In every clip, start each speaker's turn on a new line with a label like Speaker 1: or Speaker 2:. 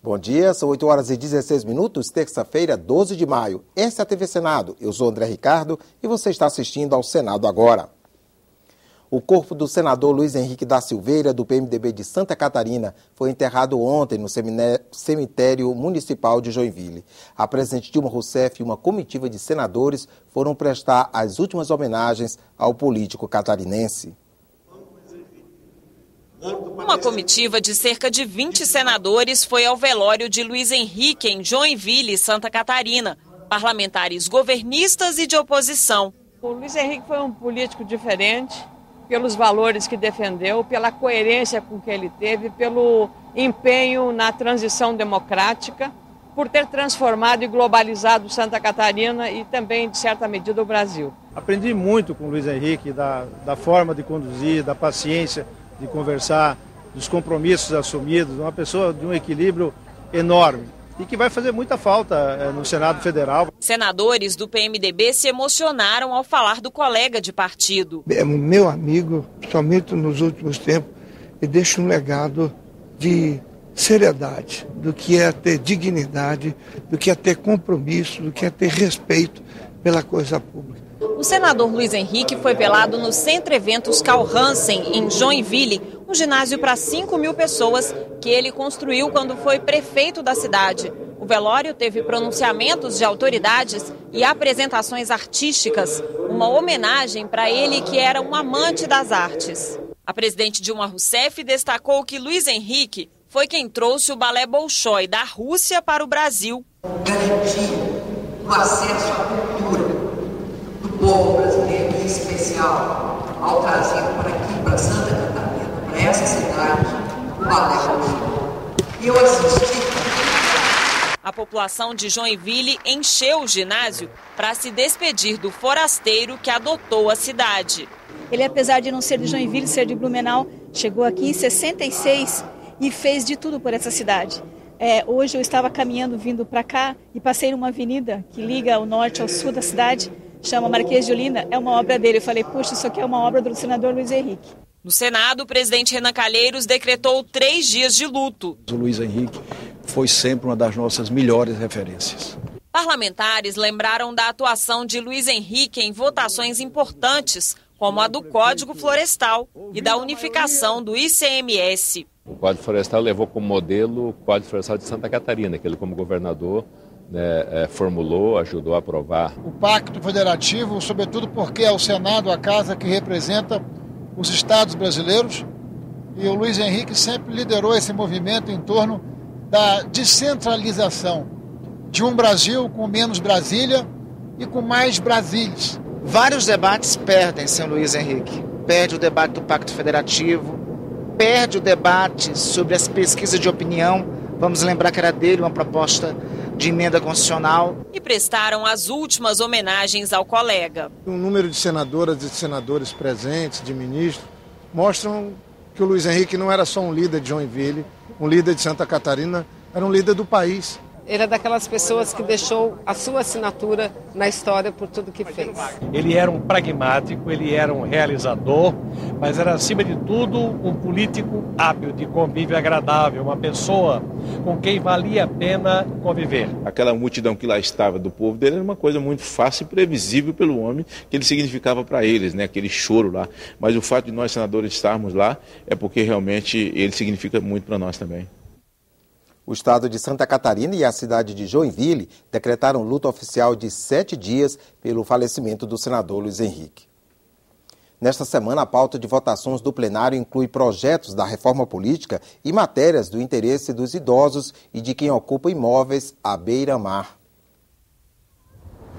Speaker 1: Bom dia, são 8 horas e 16 minutos, terça-feira, 12 de maio. Essa é a TV Senado. Eu sou André Ricardo e você está assistindo ao Senado Agora. O corpo do senador Luiz Henrique da Silveira, do PMDB de Santa Catarina, foi enterrado ontem no cemitério municipal de Joinville. A presidente Dilma Rousseff e uma comitiva de senadores foram prestar as últimas homenagens ao político catarinense.
Speaker 2: Uma comitiva de cerca de 20 senadores foi ao velório de Luiz Henrique em Joinville, Santa Catarina. Parlamentares governistas e de oposição.
Speaker 3: O Luiz Henrique foi um político diferente, pelos valores que defendeu, pela coerência com que ele teve, pelo empenho na transição democrática, por ter transformado e globalizado Santa Catarina e também, de certa medida, o Brasil.
Speaker 4: Aprendi muito com o Luiz Henrique, da forma de conduzir, da paciência de conversar, dos compromissos assumidos, uma pessoa de um equilíbrio enorme e que vai fazer muita falta no Senado Federal.
Speaker 2: Senadores do PMDB se emocionaram ao falar do colega de partido.
Speaker 5: É meu amigo, somente nos últimos tempos, e deixa um legado de seriedade, do que é ter dignidade, do que é ter compromisso, do que é ter respeito pela coisa pública.
Speaker 2: O senador Luiz Henrique foi velado no Centro Eventos Carl Hansen, em Joinville, um ginásio para 5.000 pessoas que ele construiu quando foi prefeito da cidade. O velório teve pronunciamentos de autoridades e apresentações artísticas, uma homenagem para ele que era um amante das artes. A presidente Dilma Rousseff destacou que Luiz Henrique foi quem trouxe o balé Bolshoi da Rússia para o Brasil.
Speaker 6: Garantir o acesso à cultura do povo brasileiro, em especial ao trazer para aqui, para Santa Catarina, para essa cidade, o balé Bolshoi. E eu assisti.
Speaker 2: A população de Joinville encheu o ginásio para se despedir do forasteiro que adotou a cidade.
Speaker 7: Ele, apesar de não ser de Joinville, ser de Blumenau, chegou aqui em 66 e fez de tudo por essa cidade. Hoje eu estava caminhando, vindo para cá, e passei numa avenida que liga o norte ao sul da cidade, chama Marquês de Olinda, é uma obra dele. Eu falei, puxa, isso aqui é uma obra do senador Luiz Henrique.
Speaker 2: No Senado, o presidente Renan Calheiros decretou 3 dias de luto.
Speaker 8: O Luiz Henrique foi sempre uma das nossas melhores referências.
Speaker 2: Parlamentares lembraram da atuação de Luiz Henrique em votações importantes, como a do Código Florestal e da unificação do ICMS.
Speaker 9: O Código Florestal levou como modelo o Código Florestal de Santa Catarina, que ele, como governador, formulou, ajudou a aprovar.
Speaker 10: O Pacto Federativo, sobretudo porque é o Senado a casa que representa os estados brasileiros, e o Luiz Henrique sempre liderou esse movimento em torno da descentralização de um Brasil com menos Brasília e com mais Brasílias.
Speaker 11: Vários debates perdem, senhor Luiz Henrique. Perde o debate do Pacto Federativo, perde o debate sobre as pesquisas de opinião. Vamos lembrar que era dele uma proposta de emenda constitucional.
Speaker 2: E prestaram as últimas homenagens ao colega.
Speaker 4: O número de senadoras e senadores presentes, de ministros, mostram que o Luiz Henrique não era só um líder de Joinville, um líder de Santa Catarina, era um líder do país.
Speaker 3: Ele é daquelas pessoas que deixou a sua assinatura na história por tudo que fez.
Speaker 12: Ele era um pragmático, ele era um realizador, mas era, acima de tudo, um político hábil, de convívio agradável, uma pessoa com quem valia a pena conviver.
Speaker 13: Aquela multidão que lá estava do povo dele era uma coisa muito fácil e previsível pelo homem que ele significava para eles, né? Aquele choro lá. Mas o fato de nós, senadores, estarmos lá é porque realmente ele significa muito para nós também.
Speaker 1: O estado de Santa Catarina e a cidade de Joinville decretaram luto oficial de 7 dias pelo falecimento do senador Luiz Henrique. Nesta semana, a pauta de votações do plenário inclui projetos da reforma política e matérias do interesse dos idosos e de quem ocupa imóveis à beira-mar.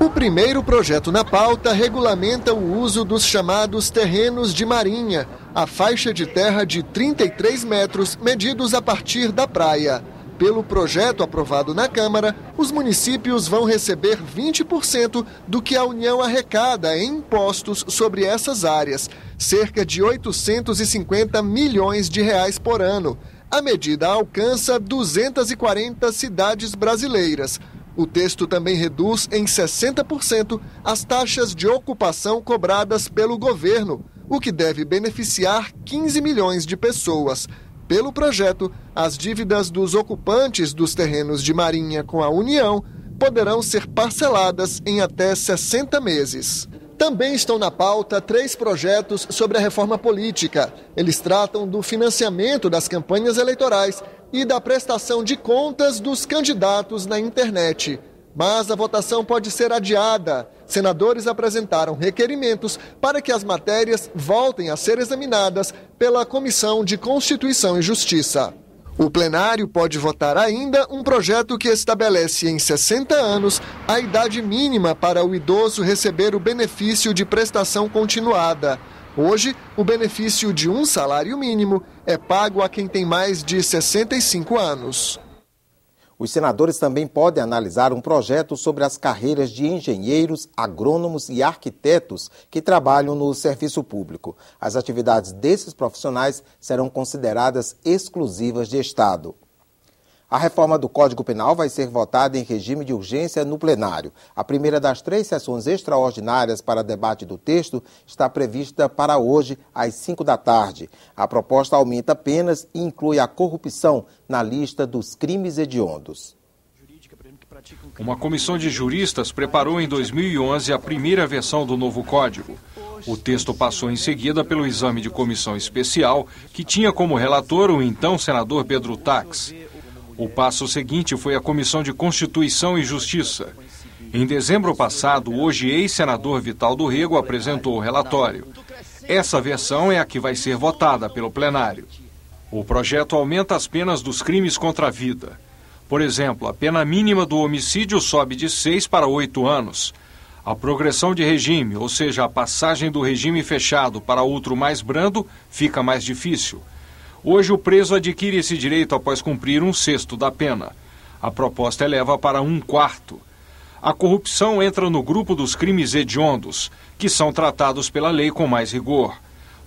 Speaker 14: O primeiro projeto na pauta regulamenta o uso dos chamados terrenos de marinha, a faixa de terra de 33 metros medidos a partir da praia. Pelo projeto aprovado na Câmara, os municípios vão receber 20% do que a União arrecada em impostos sobre essas áreas, cerca de 850 milhões de reais por ano. A medida alcança 240 cidades brasileiras. O texto também reduz em 60% as taxas de ocupação cobradas pelo governo, o que deve beneficiar 15 milhões de pessoas. pelo projeto, as dívidas dos ocupantes dos terrenos de Marinha com a União poderão ser parceladas em até 60 meses. Também estão na pauta 3 projetos sobre a reforma política. Eles tratam do financiamento das campanhas eleitorais e da prestação de contas dos candidatos na internet. Mas a votação pode ser adiada. Senadores apresentaram requerimentos para que as matérias voltem a ser examinadas pela Comissão de Constituição e Justiça. O plenário pode votar ainda um projeto que estabelece em 60 anos a idade mínima para o idoso receber o benefício de prestação continuada. Hoje, o benefício de um salário mínimo é pago a quem tem mais de 65 anos.
Speaker 1: Os senadores também podem analisar um projeto sobre as carreiras de engenheiros, agrônomos e arquitetos que trabalham no serviço público. As atividades desses profissionais serão consideradas exclusivas de Estado. A reforma do Código Penal vai ser votada em regime de urgência no plenário. A primeira das 3 sessões extraordinárias para debate do texto está prevista para hoje, às 5 da tarde. A proposta aumenta penas e inclui a corrupção na lista dos crimes hediondos.
Speaker 15: Uma comissão de juristas preparou em 2011 a primeira versão do novo Código. O texto passou em seguida pelo exame de comissão especial, que tinha como relator o então senador Pedro Tax. O passo seguinte foi a Comissão de Constituição e Justiça. Em dezembro passado, o hoje ex-senador Vital do Rego apresentou o relatório. Essa versão é a que vai ser votada pelo plenário. O projeto aumenta as penas dos crimes contra a vida. Por exemplo, a pena mínima do homicídio sobe de 6 para 8 anos. A progressão de regime, ou seja, a passagem do regime fechado para outro mais brando, fica mais difícil. Hoje, o preso adquire esse direito após cumprir 1/6 da pena. A proposta eleva para 1/4. A corrupção entra no grupo dos crimes hediondos, que são tratados pela lei com mais rigor.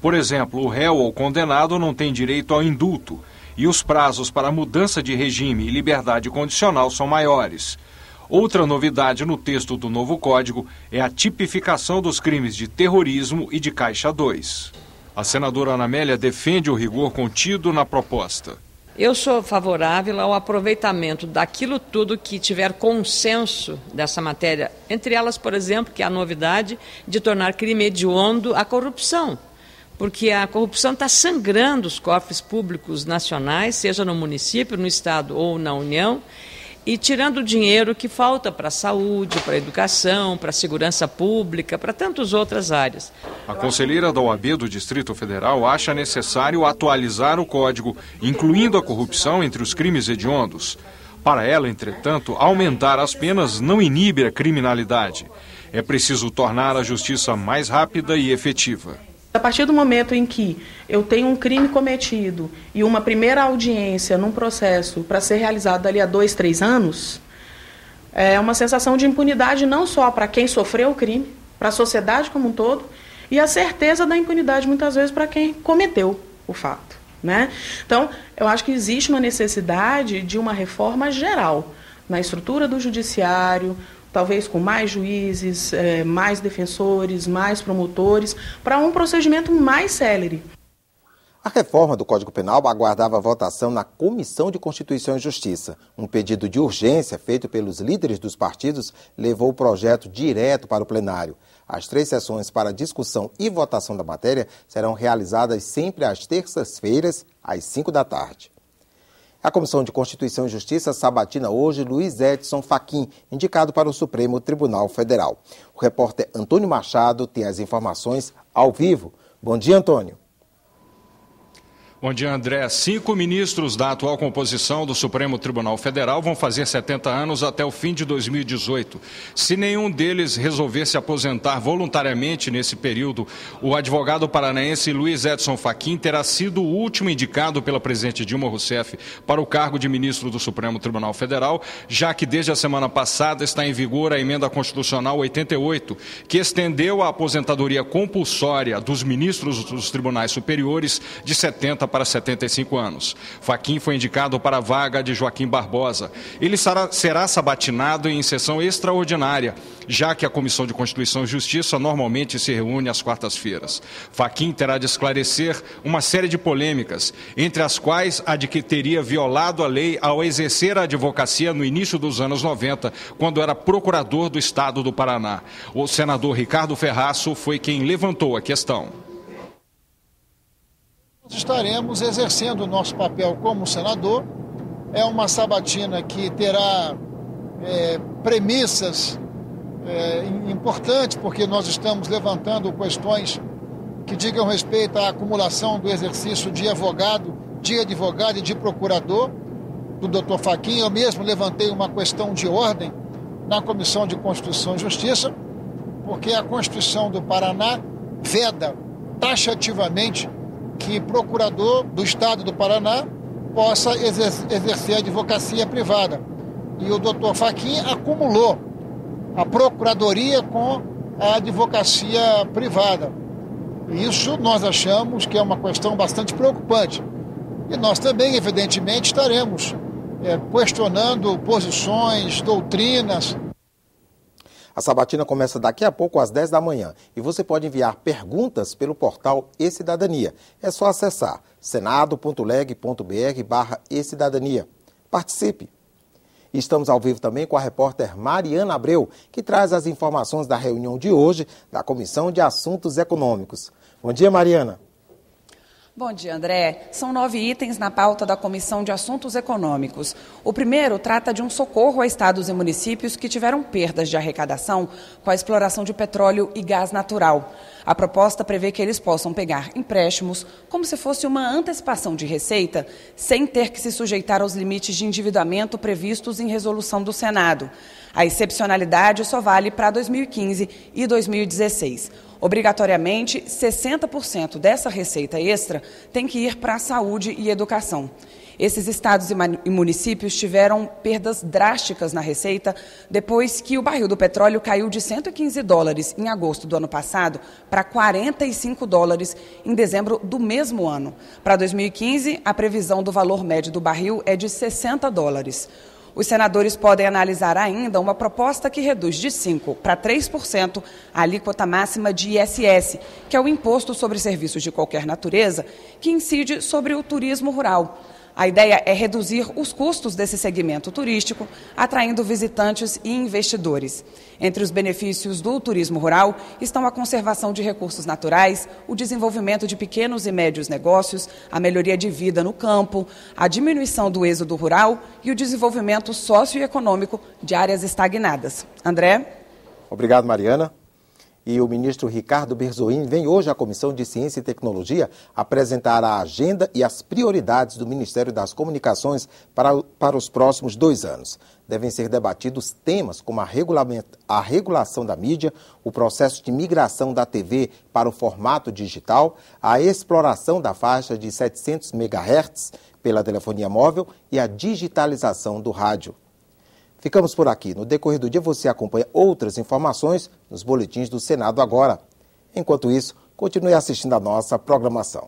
Speaker 15: Por exemplo, o réu ou condenado não tem direito ao indulto, e os prazos para mudança de regime e liberdade condicional são maiores. Outra novidade no texto do novo Código é a tipificação dos crimes de terrorismo e de Caixa 2. A senadora Ana Amélia defende o rigor contido na proposta.
Speaker 3: Eu sou favorável ao aproveitamento daquilo tudo que tiver consenso dessa matéria. Entre elas, por exemplo, que é a novidade de tornar crime hediondo a corrupção. Porque a corrupção está sangrando os cofres públicos nacionais, seja no município, no estado ou na União, e tirando o dinheiro que falta para a saúde, para a educação, para a segurança pública, para tantas outras áreas.
Speaker 15: A conselheira da OAB do Distrito Federal acha necessário atualizar o Código, incluindo a corrupção entre os crimes hediondos. Para ela, entretanto, aumentar as penas não inibe a criminalidade. É preciso tornar a justiça mais rápida e efetiva.
Speaker 16: A partir do momento em que eu tenho um crime cometido e uma primeira audiência num processo para ser realizado dali a 2, 3 anos, é uma sensação de impunidade não só para quem sofreu o crime, para a sociedade como um todo, e a certeza da impunidade muitas vezes para quem cometeu o fato, né? Então, eu acho que existe uma necessidade de uma reforma geral na estrutura do judiciário, talvez com mais juízes, mais defensores, mais promotores, para um procedimento mais célere.
Speaker 1: A reforma do Código Penal aguardava votação na Comissão de Constituição e Justiça. Um pedido de urgência feito pelos líderes dos partidos levou o projeto direto para o plenário. As 3 sessões para discussão e votação da matéria serão realizadas sempre às terças-feiras, às 5 da tarde. A Comissão de Constituição e Justiça sabatina hoje Luiz Edson Fachin, indicado para o Supremo Tribunal Federal. O repórter Antônio Machado tem as informações ao vivo. Bom dia, Antônio.
Speaker 15: Bom dia, André. 5 ministros da atual composição do Supremo Tribunal Federal vão fazer 70 anos até o fim de 2018. Se nenhum deles resolver se aposentar voluntariamente nesse período, o advogado paranaense Luiz Edson Fachin terá sido o último indicado pela presidente Dilma Rousseff para o cargo de ministro do Supremo Tribunal Federal, já que desde a semana passada está em vigor a emenda constitucional 88, que estendeu a aposentadoria compulsória dos ministros dos tribunais superiores de 70 para 75 anos. Fachin foi indicado para a vaga de Joaquim Barbosa. Ele será sabatinado em sessão extraordinária, já que a Comissão de Constituição e Justiça normalmente se reúne às quartas-feiras. Fachin terá de esclarecer uma série de polêmicas, entre as quais a de que teria violado a lei ao exercer a advocacia no início dos anos 90, quando era procurador do Estado do Paraná. O senador Ricardo Ferraço foi quem levantou a questão.
Speaker 10: Nós estaremos exercendo o nosso papel como senador. É uma sabatina que terá premissas importantes, porque nós estamos levantando questões que digam respeito à acumulação do exercício de advogado e de procurador do Dr. Fachin. Eu mesmo levantei uma questão de ordem na Comissão de Constituição e Justiça, porque a Constituição do Paraná veda taxativamente que procurador do Estado do Paraná possa exercer a advocacia privada. E o Dr. Fachin acumulou a procuradoria com a advocacia privada. Isso nós achamos que é uma questão bastante preocupante. E nós também, evidentemente, estaremos questionando posições, doutrinas.
Speaker 1: A sabatina começa daqui a pouco às 10 da manhã e você pode enviar perguntas pelo portal E-Cidadania. É só acessar senado.leg.br/ecidadania. Participe! Estamos ao vivo também com a repórter Mariana Abreu, que traz as informações da reunião de hoje da Comissão de Assuntos Econômicos. Bom dia, Mariana.
Speaker 17: Bom dia, André. São 9 itens na pauta da Comissão de Assuntos Econômicos. O primeiro trata de um socorro a estados e municípios que tiveram perdas de arrecadação com a exploração de petróleo e gás natural. A proposta prevê que eles possam pegar empréstimos como se fosse uma antecipação de receita, sem ter que se sujeitar aos limites de endividamento previstos em resolução do Senado. A excepcionalidade só vale para 2015 e 2016. Obrigatoriamente, 60% dessa receita extra tem que ir para a saúde e educação. Esses estados e municípios tiveram perdas drásticas na receita depois que o barril do petróleo caiu de $115 em agosto do ano passado para $45 em dezembro do mesmo ano. Para 2015, a previsão do valor médio do barril é de $60. Os senadores podem analisar ainda uma proposta que reduz de 5% para 3% a alíquota máxima de ISS, que é o Imposto sobre Serviços de Qualquer Natureza, que incide sobre o turismo rural. A ideia é reduzir os custos desse segmento turístico, atraindo visitantes e investidores. Entre os benefícios do turismo rural estão a conservação de recursos naturais, o desenvolvimento de pequenos e médios negócios, a melhoria de vida no campo, a diminuição do êxodo rural e o desenvolvimento socioeconômico de áreas estagnadas. André?
Speaker 1: Obrigado, Mariana. E o ministro Ricardo Berzoini vem hoje à Comissão de Ciência e Tecnologia apresentar a agenda e as prioridades do Ministério das Comunicações para os próximos 2 anos. Devem ser debatidos temas como a regulação da mídia, o processo de migração da TV para o formato digital, a exploração da faixa de 700 MHz pela telefonia móvel e a digitalização do rádio. Ficamos por aqui. No decorrer do dia você acompanha outras informações nos boletins do Senado Agora. Enquanto isso, continue assistindo a nossa programação.